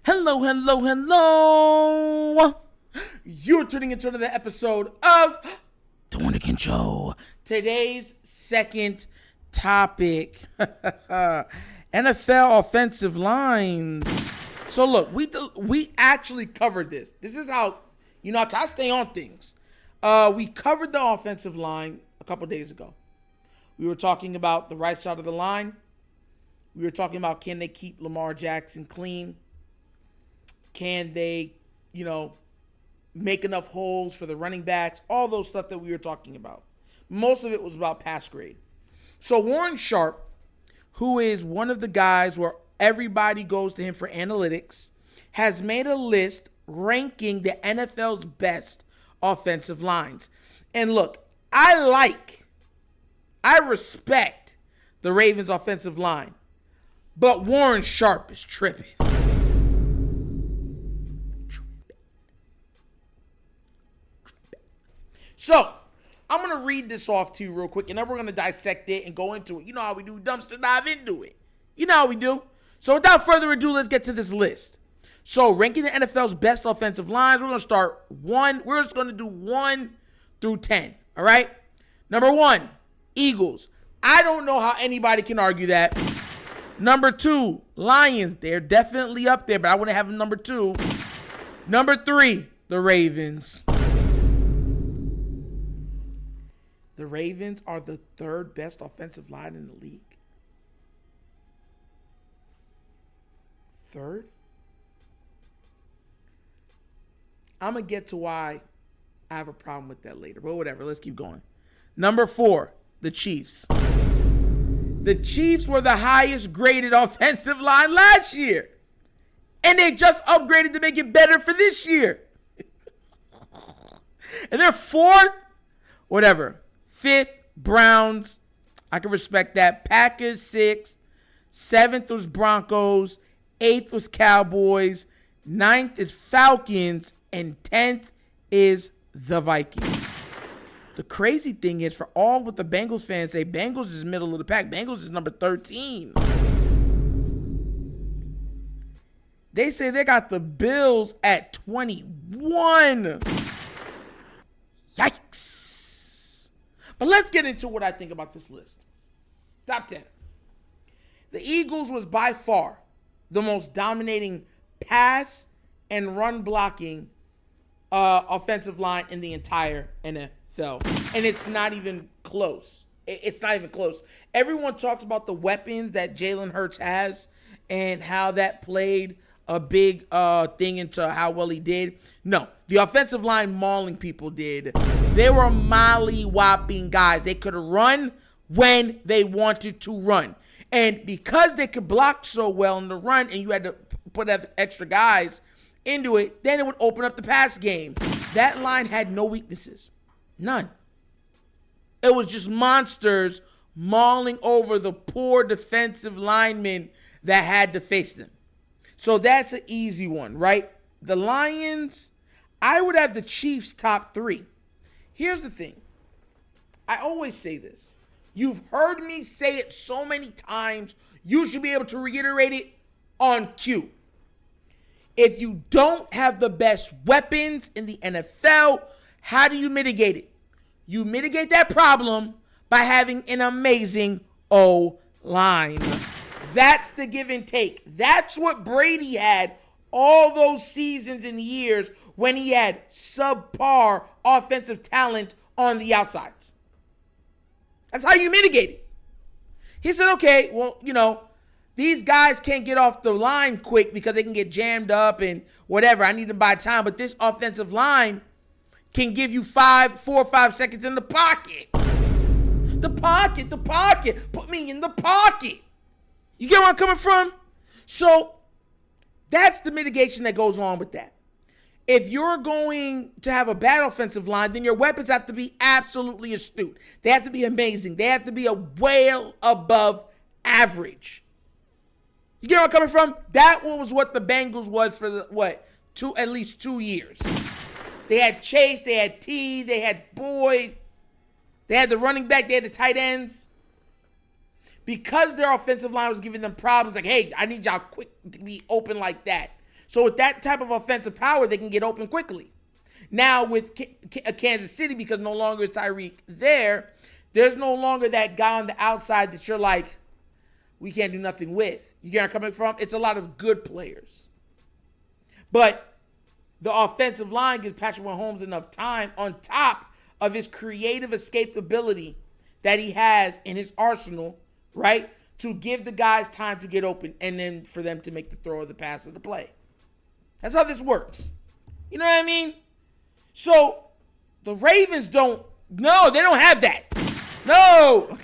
Hello, hello, hello. You're tuning into another episode of TheWunderkindShow. Today's second topic, NFL offensive lines. So look, we actually covered this. This is how, I stay on things. We covered the offensive line a couple days ago. We were talking about the right side of the line. We were talking about, can they keep Lamar Jackson clean? Can they, make enough holes for the running backs? All those stuff that we were talking about. Most of it was about pass grade. So Warren Sharp, who is one of the guys where everybody goes to him for analytics, has made a list ranking the NFL's best offensive lines. And look, I respect the Ravens offensive line, but Warren Sharp is tripping. So, I'm going to read this off to you real quick, and then we're going to dissect it and go into it. You know how we do, dumpster dive into it. You know how we do. So, without further ado, let's get to this list. So, ranking the NFL's best offensive lines, we're going to start 1. We're just going to do 1 through 10, all right? Number 1, Eagles. I don't know how anybody can argue that. Number 2, Lions. They're definitely up there, but I want to have them number 2. Number 3, the Ravens. The Ravens are the third best offensive line in the league. Third? I'm going to get to why I have a problem with that later. But whatever, let's keep going. Number 4, the Chiefs. The Chiefs were the highest graded offensive line last year. And they just upgraded to make it better for this year. And they're 4th? Whatever. 5th, Browns. I can respect that. Packers, 6th. 7th was Broncos. 8th was Cowboys. 9th is Falcons. And 10th is the Vikings. The crazy thing is, for all what the Bengals fans say, Bengals is middle of the pack. Bengals is number 13. They say they got the Bills at 21. Yikes. But let's get into what I think about this list. Top 10. The Eagles was by far the most dominating pass and run blocking offensive line in the entire NFL. And it's not even close. It's not even close. Everyone talks about the weapons that Jalen Hurts has and how that played a big thing into how well he did. No, the offensive line mauling people did. They were molly-whopping guys. They could run when they wanted to run. And because they could block so well in the run and you had to put extra guys into it, then it would open up the pass game. That line had no weaknesses. None. It was just monsters mauling over the poor defensive linemen that had to face them. So that's an easy one, right? The Lions, I would have the Chiefs top 3. Here's the thing. I always say this. You've heard me say it so many times, you should be able to reiterate it on cue. If you don't have the best weapons in the NFL, how do you mitigate it? You mitigate that problem by having an amazing O-line. That's the give and take. That's what Brady had all those seasons and years when he had subpar offensive talent on the outsides. That's how you mitigate it. He said, okay, well, these guys can't get off the line quick because they can get jammed up and whatever. I need to buy time. But this offensive line can give you 4 or 5 seconds in the pocket. The pocket. Put me in the pocket. You get where I'm coming from? So that's the mitigation that goes on with that. If you're going to have a bad offensive line, then your weapons have to be absolutely astute. They have to be amazing. They have to be a well above average. You get where I'm coming from? That was what the Bengals was for at least 2 years. They had Chase, they had T, they had Boyd, they had the running back, they had the tight ends. Because their offensive line was giving them problems, like, hey, I need y'all quick to be open like that. So with that type of offensive power, they can get open quickly. Now with Kansas City, because no longer is Tyreek there, there's no longer that guy on the outside that you're like, we can't do nothing with. You get where I'm coming from? It's a lot of good players. But the offensive line gives Patrick Mahomes enough time on top of his creative escapability that he has in his arsenal, right, to give the guys time to get open and then for them to make the throw or the pass or the play. That's how this works. You know what I mean? So the Ravens they don't have that. No.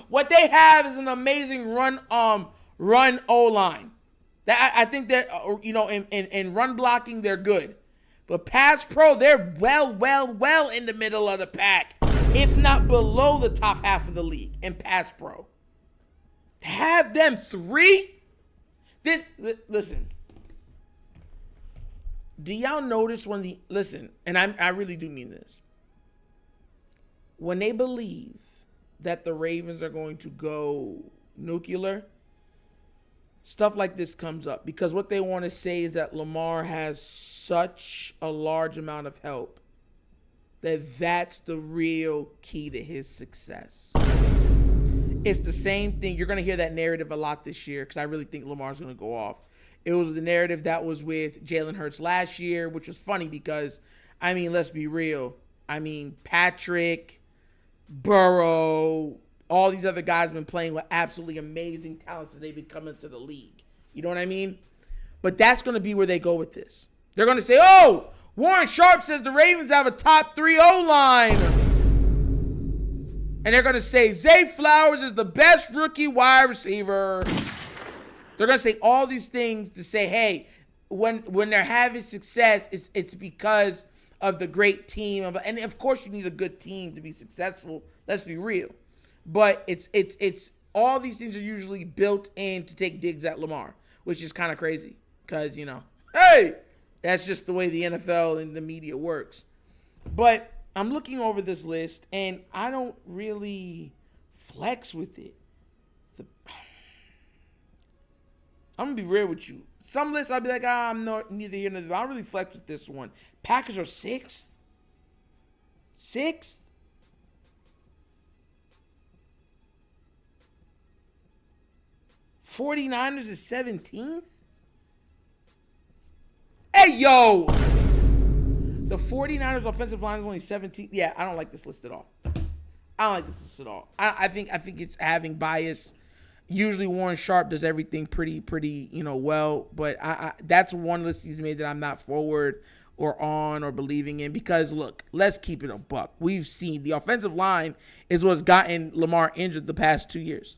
What they have is an amazing run O-line. I think that, in run blocking, they're good. But pass pro, they're well in the middle of the pack, if not below the top half of the league in pass pro. To have them three, listen. Do y'all notice and I really do mean this. When they believe that the Ravens are going to go nuclear, stuff like this comes up because what they want to say is that Lamar has such a large amount of help that's the real key to his success. It's the same thing. You're going to hear that narrative a lot this year because I really think Lamar's going to go off. It was the narrative that was with Jalen Hurts last year, which was funny because, let's be real. Patrick, Burrow, all these other guys have been playing with absolutely amazing talents and they've been coming to the league. You know what I mean? But that's going to be where they go with this. They're going to say, Warren Sharp says the Ravens have a top 3 O-line. And they're going to say Zay Flowers is the best rookie wide receiver. They're going to say all these things to say, hey, when they're having success, it's because of the great team. And of course you need a good team to be successful. Let's be real. But it's all these things are usually built in to take digs at Lamar, which is kind of crazy because, hey, that's just the way the NFL and the media works. But I'm looking over this list and I don't really flex with it. I'm going to be real with you. Some lists I'll be like, I'm neither here nor there. I don't really flex with this one. Packers are 6th. 6th? '49ers is 17th? Hey, yo! The 49ers offensive line is only 17th. Yeah, I don't like this list at all. I think it's having bias. Usually Warren Sharp does everything pretty, well. But that's one list he's made that I'm not forward or on or believing in because, look, let's keep it a buck. We've seen the offensive line is what's gotten Lamar injured the past 2 years.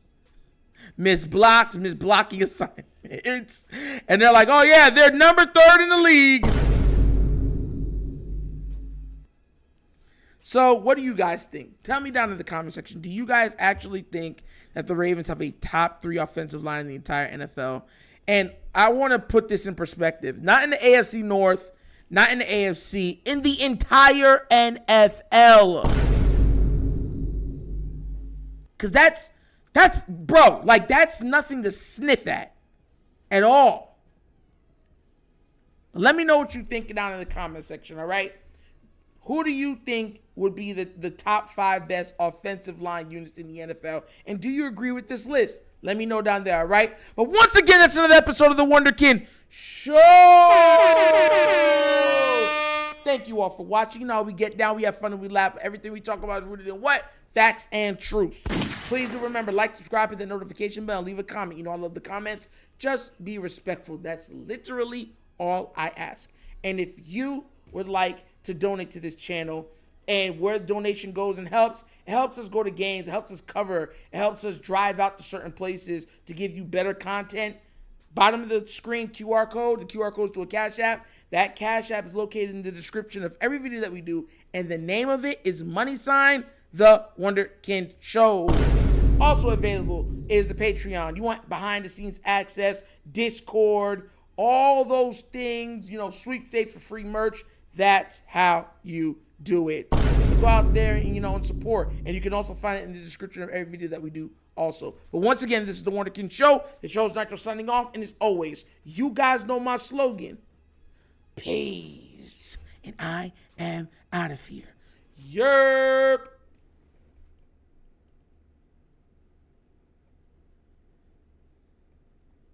Blocking assignments. And they're like, oh, yeah, they're number 3rd in the league. So what do you guys think? Tell me down in the comment section. Do you guys actually think that the Ravens have a top 3 offensive line in the entire NFL? And I want to put this in perspective. Not in the AFC North, not in the AFC, in the entire NFL. Because that's nothing to sniff at all. Let me know what you think down in the comment section, all right? Who do you think would be the top 5 best offensive line units in the NFL? And do you agree with this list? Let me know down there, all right? But once again, that's another episode of The Wunderkind Show. Thank you all for watching. You know how we get down, we have fun, and we laugh. Everything we talk about is rooted in what? Facts and truth. Please do remember, like, subscribe, hit the notification bell, and leave a comment. You know I love the comments. Just be respectful. That's literally all I ask. And if you would like to donate to this channel, and where the donation goes and helps, it helps us go to games, it helps us cover, it helps us drive out to certain places to give you better content. Bottom of the screen, QR code. The QR code is to a Cash App. That Cash App is located in the description of every video that we do, and the name of it is The Wunderkind Show. Also available is the Patreon. You want behind the scenes access, Discord, all those things, sweepstakes for free merch. That's how you do it. So go out there and, and support. And you can also find it in the description of every video that we do also. But once again, this is the Wunderkind Show. The show's Nitro signing off. And as always, you guys know my slogan. Peace. And I am out of here. Yerp.